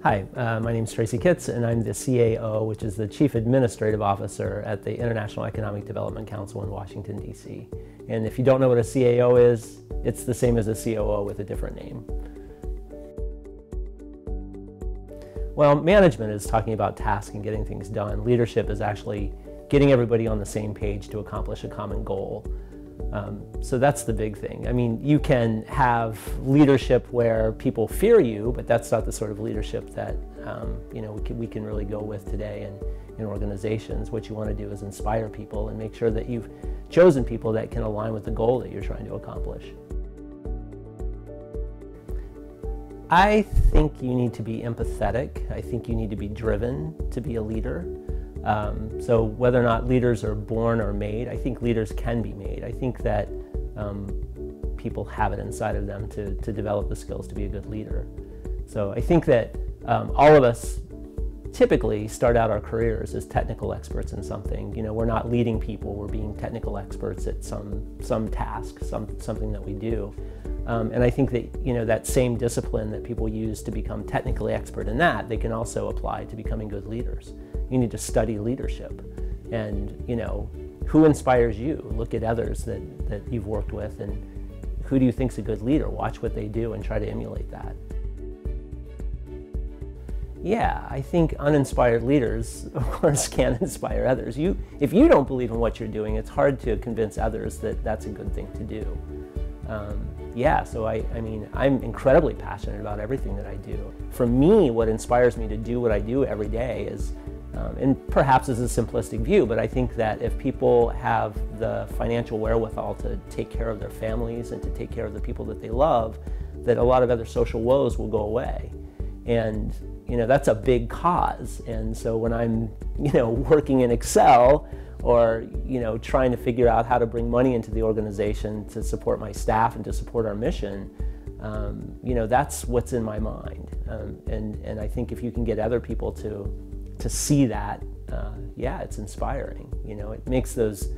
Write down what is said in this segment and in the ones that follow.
Hi, my name is Tracy and I'm the CAO, which is the Chief Administrative Officer at the International Economic Development Council in Washington, D.C. And if you don't know what a CAO is, it's the same as a COO with a different name. Well, management is talking about tasks and getting things done. Leadership is actually getting everybody on the same page to accomplish a common goal. So that's the big thing. I mean, you can have leadership where people fear you, but that's not the sort of leadership that we can really go with today in organizations. What you want to do is inspire people and make sure that you've chosen people that can align with the goal that you're trying to accomplish. I think you need to be empathetic. I think you need to be driven to be a leader. So whether or not leaders are born or made, I think leaders can be made. I think that people have it inside of them to develop the skills to be a good leader. So I think that all of us typically start out our careers as technical experts in something. You know, we're not leading people, we're being technical experts at some task, something that we do. And I think that, that same discipline that people use to become technically expert in that, they can also apply to becoming good leaders. You need to study leadership and, who inspires you? Look at others that you've worked with and who do you think's a good leader? Watch what they do and try to emulate that. Yeah, I think uninspired leaders, of course, can inspire others. If you don't believe in what you're doing, it's hard to convince others that that's a good thing to do. So I'm incredibly passionate about everything that I do. For me, what inspires me to do what I do every day is, and perhaps this is a simplistic view, but I think that if people have the financial wherewithal to take care of their families and to take care of the people that they love, that a lot of other social woes will go away. And that's a big cause. And so when I'm working in Excel or trying to figure out how to bring money into the organization to support my staff and to support our mission, that's what's in my mind. And I think if you can get other people to see that, it's inspiring. It makes those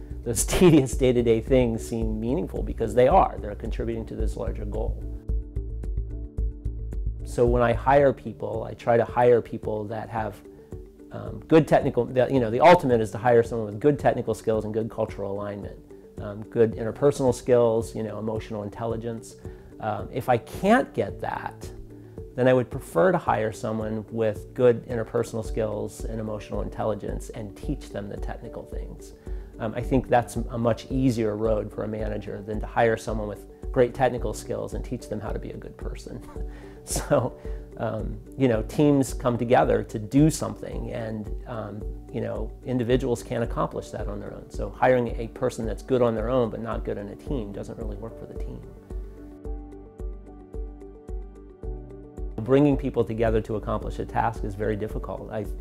tedious day-to-day things seem meaningful because they're contributing to this larger goal. So when I hire people, I try to hire people that have good technical, the ultimate is to hire someone with good technical skills and good cultural alignment, good interpersonal skills, emotional intelligence. If I can't get that, then I would prefer to hire someone with good interpersonal skills and emotional intelligence and teach them the technical things. I think that's a much easier road for a manager than to hire someone with great technical skills and teach them how to be a good person. So, teams come together to do something and, individuals can't accomplish that on their own. So hiring a person that's good on their own but not good in a team doesn't really work for the team. Bringing people together to accomplish a task is very difficult. I've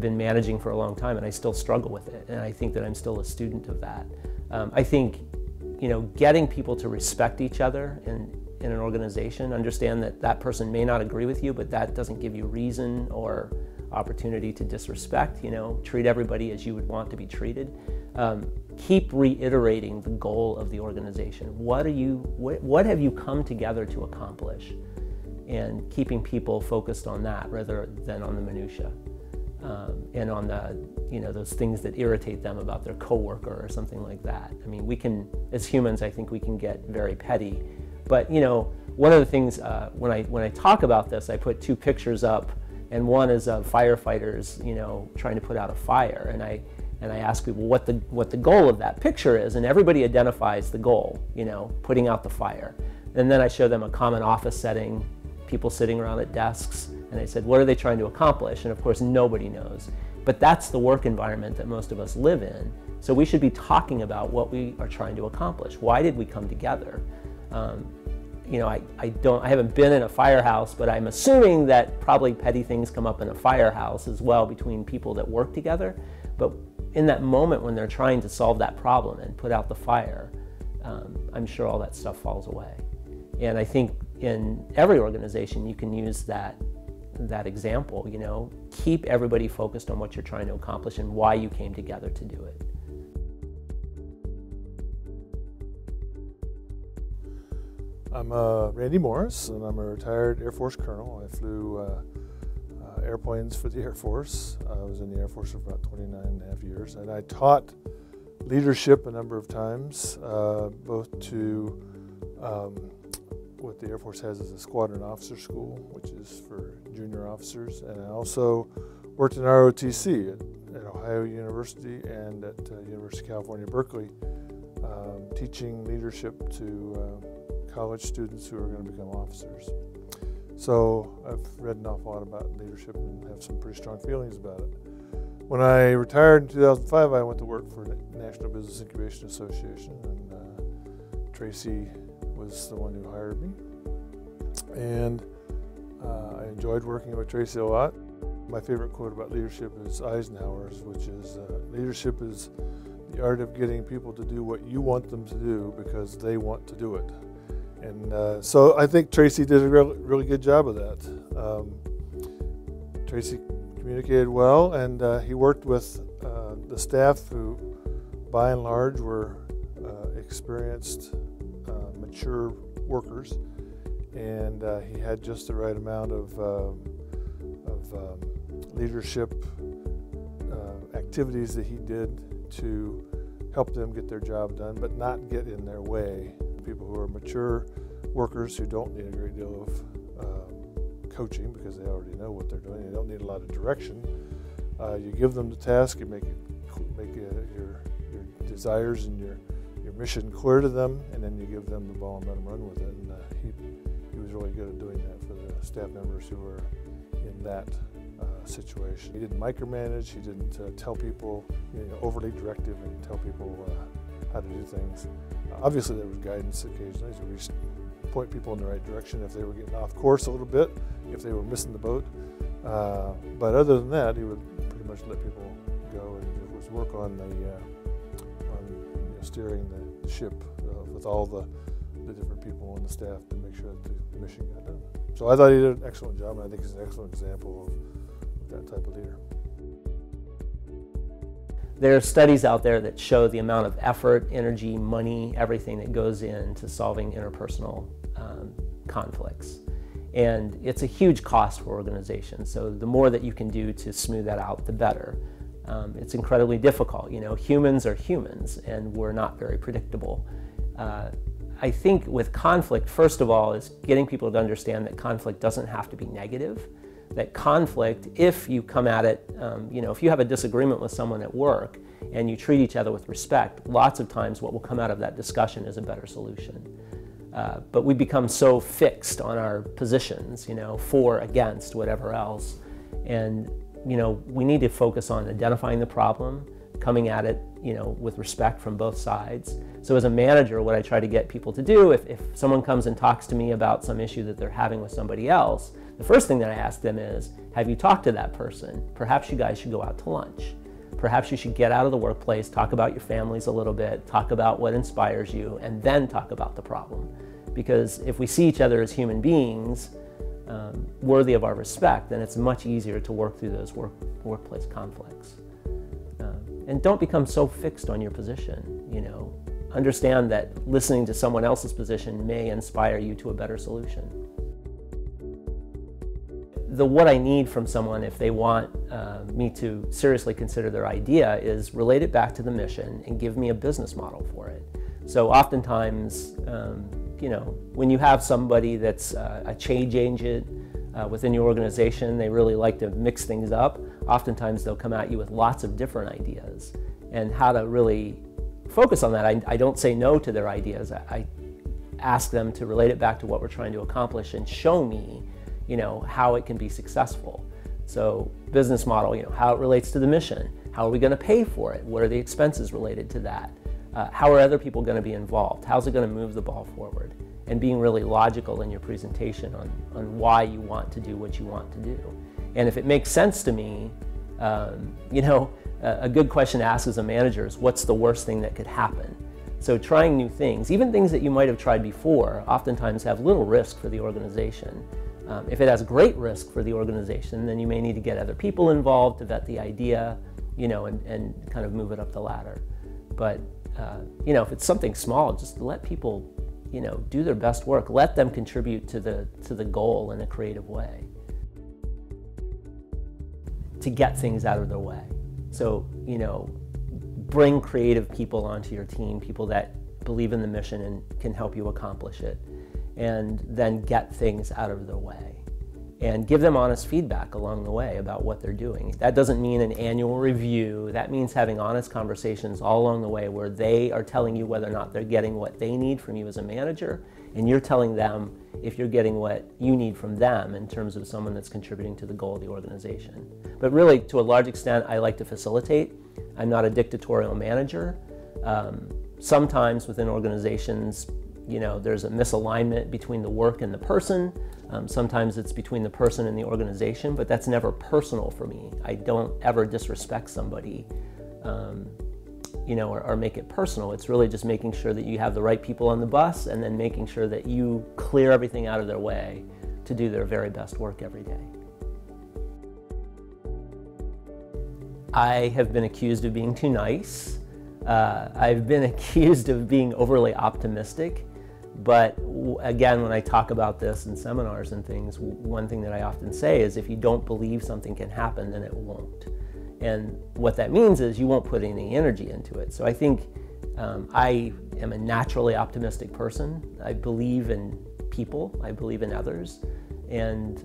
been managing for a long time and I still struggle with it, and I think that I'm still a student of that. I think, getting people to respect each other in an organization, understand that that person may not agree with you, but that doesn't give you reason or opportunity to disrespect, treat everybody as you would want to be treated. Keep reiterating the goal of the organization. What have you come together to accomplish? And keeping people focused on that rather than on the minutia. And on those things that irritate them about their coworker or something like that. I mean, we can, as humans, I think we can get very petty. But one of the things when I talk about this, I put two pictures up, and one is of firefighters, trying to put out a fire, and I ask people what the goal of that picture is, and everybody identifies the goal, putting out the fire. And then I show them a common office setting, people sitting around at desks, and I said, what are they trying to accomplish? And of course, nobody knows. But that's the work environment that most of us live in. So we should be talking about what we are trying to accomplish. Why did we come together? I haven't been in a firehouse, but I'm assuming that probably petty things come up in a firehouse as well between people that work together. But in that moment when they're trying to solve that problem and put out the fire, I'm sure all that stuff falls away. And I think in every organization you can use that example, keep everybody focused on what you're trying to accomplish and why you came together to do it. I'm Randy Morris, and I'm a retired Air Force colonel. I flew airplanes for the Air Force. I was in the Air Force for about 29 and a half years, and I taught leadership a number of times, both to what the Air Force has as a squadron officer school, which is for junior officers, and I also worked in ROTC at Ohio University and at University of California, Berkeley, teaching leadership to college students who are going to become officers. So I've read an awful lot about leadership and have some pretty strong feelings about it. When I retired in 2005, I went to work for the National Business Incubation Association, and Tracy was the one who hired me. And I enjoyed working with Tracy a lot. My favorite quote about leadership is Eisenhower's, which is, leadership is the art of getting people to do what you want them to do because they want to do it. And so I think Tracy did a really good job of that. Tracy communicated well, and he worked with the staff who, by and large, were experienced, mature workers, and he had just the right amount of leadership activities that he did to help them get their job done, but not get in their way. People who are mature workers who don't need a great deal of coaching because they already know what they're doing. They don't need a lot of direction. You give them the task, you make your desires and your mission clear to them, and then you give them the ball and let them run with it. And he was really good at doing that for the staff members who were in that situation. He didn't micromanage. He didn't tell people, overly directive and tell people how to do things. Obviously, there was guidance occasionally, so we point people in the right direction if they were getting off course a little bit, if they were missing the boat. But other than that, he would pretty much let people go, and it was work on steering the ship with all the different people on the staff to make sure that the mission got done. So I thought he did an excellent job, and I think he's an excellent example of that type of leader. There are studies out there that show the amount of effort, energy, money, everything that goes into solving interpersonal conflicts. And it's a huge cost for organizations. So the more that you can do to smooth that out, the better. It's incredibly difficult. Humans are humans, and we're not very predictable. I think with conflict, first of all, is getting people to understand that conflict doesn't have to be negative. That conflict, if you come at it, if you have a disagreement with someone at work and you treat each other with respect, lots of times what will come out of that discussion is a better solution. But we become so fixed on our positions, for, against, whatever else. And, we need to focus on identifying the problem, coming at it, with respect from both sides. So as a manager, what I try to get people to do, if someone comes and talks to me about some issue that they're having with somebody else, the first thing that I ask them is, have you talked to that person? Perhaps you guys should go out to lunch. Perhaps you should get out of the workplace, talk about your families a little bit, talk about what inspires you, and then talk about the problem. Because if we see each other as human beings, worthy of our respect, then it's much easier to work through those workplace conflicts. And don't become so fixed on your position, Understand that listening to someone else's position may inspire you to a better solution. What I need from someone if they want me to seriously consider their idea is relate it back to the mission and give me a business model for it. So oftentimes, when you have somebody that's a change agent within your organization, they really like to mix things up. Oftentimes they'll come at you with lots of different ideas, and how to really focus on that. I don't say no to their ideas. I ask them to relate it back to what we're trying to accomplish and show me how it can be successful. So business model, how it relates to the mission. How are we going to pay for it? What are the expenses related to that? How are other people going to be involved? How's it going to move the ball forward? And being really logical in your presentation on why you want to do what you want to do. And if it makes sense to me, a good question to ask as a manager is, what's the worst thing that could happen? So trying new things, even things that you might have tried before, oftentimes have little risk for the organization. If it has great risk for the organization, then you may need to get other people involved to vet the idea, and kind of move it up the ladder. But if it's something small, just let people do their best work. Let them contribute to the goal in a creative way, to get things out of their way. So, bring creative people onto your team, people that believe in the mission and can help you accomplish it, and then get things out of their way. And give them honest feedback along the way about what they're doing. That doesn't mean an annual review. That means having honest conversations all along the way where they are telling you whether or not they're getting what they need from you as a manager, and you're telling them if you're getting what you need from them in terms of someone that's contributing to the goal of the organization. But really, to a large extent, I like to facilitate. I'm not a dictatorial manager. Sometimes within organizations, there's a misalignment between the work and the person. Sometimes it's between the person and the organization, but that's never personal for me. I don't ever disrespect somebody, or make it personal. It's really just making sure that you have the right people on the bus, and then making sure that you clear everything out of their way to do their very best work every day. I have been accused of being too nice. I've been accused of being overly optimistic. But again, when I talk about this in seminars and things, one thing that I often say is if you don't believe something can happen, then it won't. And what that means is you won't put any energy into it. So I think I am a naturally optimistic person. I believe in people, I believe in others, and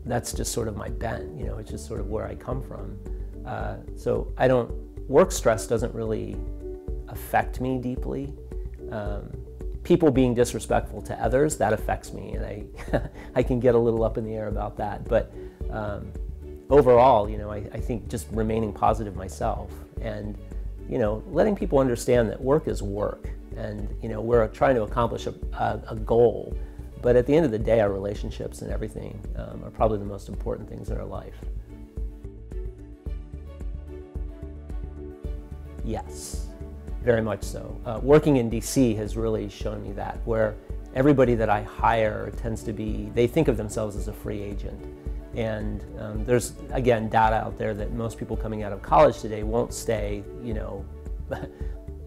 that's just sort of my bent, it's just sort of where I come from. So work stress doesn't really affect me deeply. People being disrespectful to others, that affects me, and I can get a little up in the air about that. But overall, I think just remaining positive myself, and letting people understand that work is work, and we're trying to accomplish a goal. But at the end of the day, our relationships and everything are probably the most important things in our life. Yes. Very much so. Working in DC has really shown me that, where everybody that I hire tends to they think of themselves as a free agent. And there's, again, data out there that most people coming out of college today won't stay,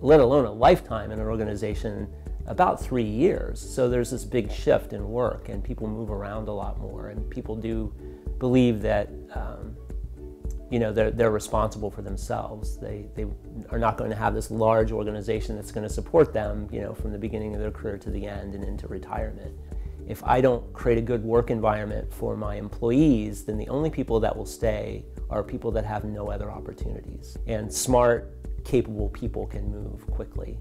let alone a lifetime in an organization, about 3 years. So there's this big shift in work, and people move around a lot more, and people do believe that they're responsible for themselves. They are not going to have this large organization that's going to support them, from the beginning of their career to the end and into retirement. If I don't create a good work environment for my employees, then the only people that will stay are people that have no other opportunities. And smart, capable people can move quickly.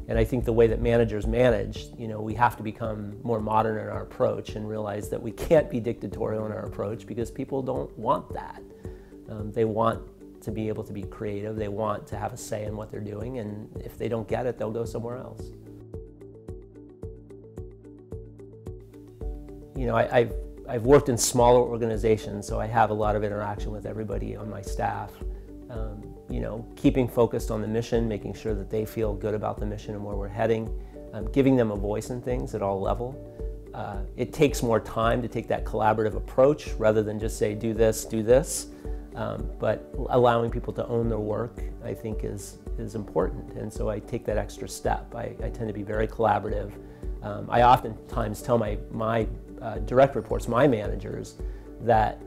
And I think the way that managers manage, we have to become more modern in our approach and realize that we can't be dictatorial in our approach, because people don't want that. They want to be able to be creative. They want to have a say in what they're doing, and if they don't get it, they'll go somewhere else. I've worked in smaller organizations, so I have a lot of interaction with everybody on my staff. Keeping focused on the mission, making sure that they feel good about the mission and where we're heading, giving them a voice in things at all levels. It takes more time to take that collaborative approach rather than just say, do this, but allowing people to own their work, I think, is important. And so I take that extra step. I tend to be very collaborative. I oftentimes tell my direct reports, my managers, that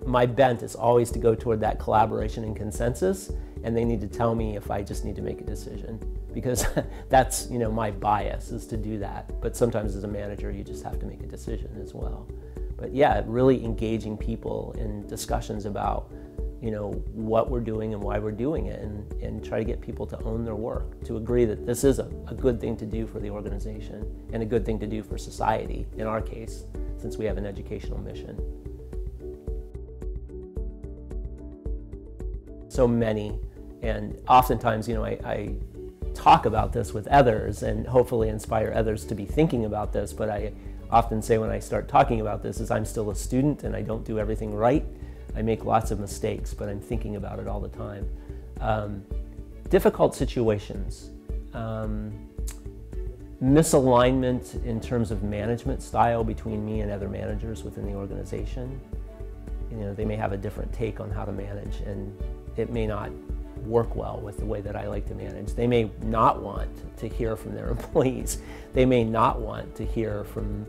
my bent is always to go toward that collaboration and consensus, and they need to tell me if I just need to make a decision, because that's my bias is to do that. But sometimes as a manager, you just have to make a decision as well. But yeah, really engaging people in discussions about what we're doing and why we're doing it, and try to get people to own their work, to agree that this is a good thing to do for the organization and a good thing to do for society, in our case, since we have an educational mission. So many, and oftentimes, I talk about this with others and hopefully inspire others to be thinking about this, but I often say when I start talking about this is I'm still a student and I don't do everything right. I make lots of mistakes, but I'm thinking about it all the time. Difficult situations, misalignment in terms of management style between me and other managers within the organization. They may have a different take on how to manage, and it may not work well with the way that I like to manage. They may not want to hear from their employees. They may not want to hear from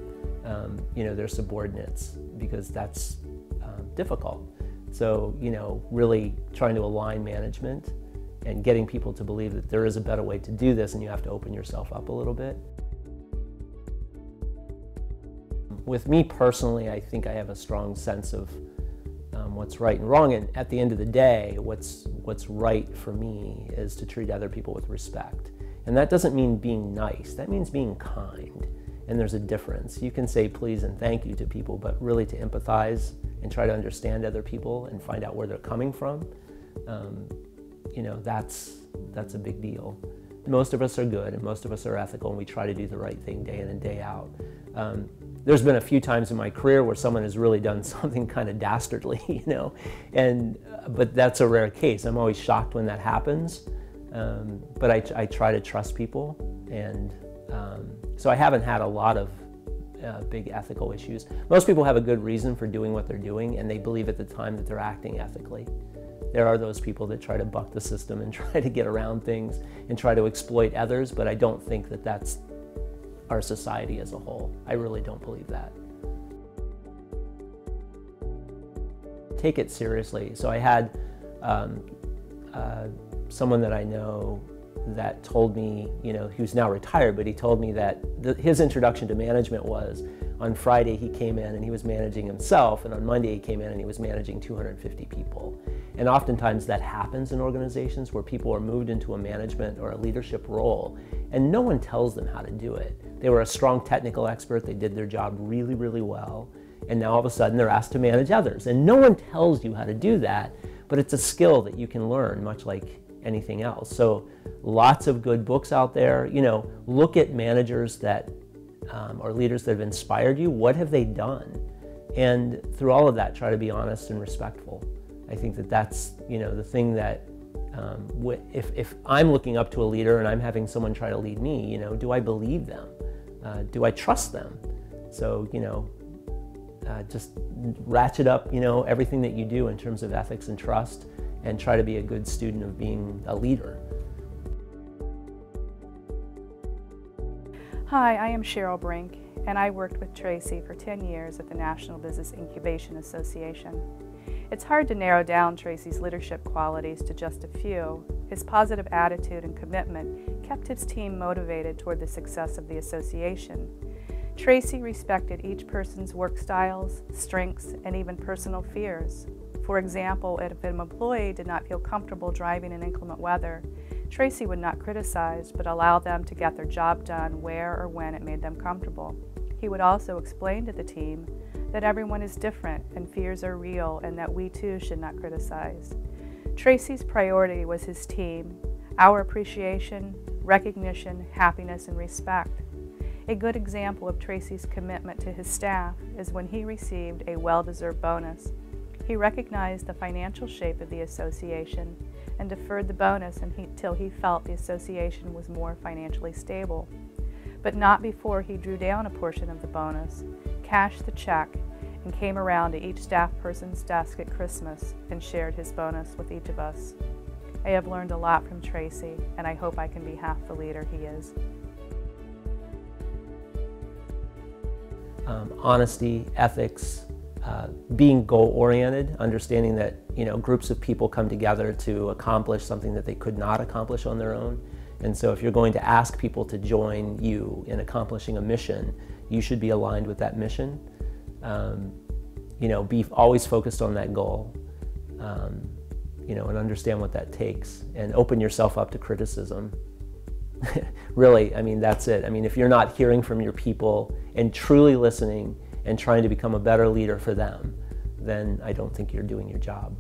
their subordinates, because that's difficult. So, really trying to align management and getting people to believe that there is a better way to do this, and you have to open yourself up a little bit. With me personally, I think I have a strong sense of what's right and wrong, and at the end of the day, what's right for me is to treat other people with respect. And that doesn't mean being nice, that means being kind. And there's a difference. You can say please and thank you to people, but really to empathize and try to understand other people and find out where they're coming from, that's a big deal. Most of us are good and most of us are ethical, and we try to do the right thing day in and day out. There's been a few times in my career where someone has really done something kind of dastardly, but that's a rare case. I'm always shocked when that happens, but I try to trust people, and so I haven't had a lot of big ethical issues. Most people have a good reason for doing what they're doing, and they believe at the time that they're acting ethically. There are those people that try to buck the system and try to get around things and try to exploit others, but I don't think that that's our society as a whole. I really don't believe that. Take it seriously. So I had someone that I know that told me, who's now retired, but he told me that his introduction to management was on Friday he came in and he was managing himself, and on Monday he came in and he was managing 250 people. And oftentimes that happens in organizations where people are moved into a management or a leadership role and no one tells them how to do it. They were a strong technical expert, they did their job really, really well, and now all of a sudden they're asked to manage others. And no one tells you how to do that, but it's a skill that you can learn, much like anything else. So lots of good books out there. Look at managers that or leaders that have inspired you. What have they done? And through all of that, try to be honest and respectful. I think that that's the thing that if I'm looking up to a leader and I'm having someone try to lead me, do I believe them? Do I trust them? So just ratchet up everything that you do in terms of ethics and trust, and try to be a good student of being a leader. Hi, I am Cheryl Brink, and I worked with Tracy for 10 years at the National Business Incubation Association. It's hard to narrow down Tracy's leadership qualities to just a few. His positive attitude and commitment kept his team motivated toward the success of the association. Tracy respected each person's work styles, strengths, and even personal fears. For example, if an employee did not feel comfortable driving in inclement weather, Tracy would not criticize, but allow them to get their job done where or when it made them comfortable. He would also explain to the team that everyone is different and fears are real, and that we too should not criticize. Tracy's priority was his team, our appreciation, recognition, happiness, and respect. A good example of Tracy's commitment to his staff is when he received a well-deserved bonus. He recognized the financial shape of the association and deferred the bonus until he felt the association was more financially stable. But not before he drew down a portion of the bonus, cashed the check, and came around to each staff person's desk at Christmas and shared his bonus with each of us. I have learned a lot from Tracy, and I hope I can be half the leader he is. Honesty, ethics, being goal-oriented, understanding that groups of people come together to accomplish something that they could not accomplish on their own. And so if you're going to ask people to join you in accomplishing a mission, you should be aligned with that mission. Be always focused on that goal, and understand what that takes, and open yourself up to criticism. Really, that's it. If you're not hearing from your people and truly listening and trying to become a better leader for them, then I don't think you're doing your job.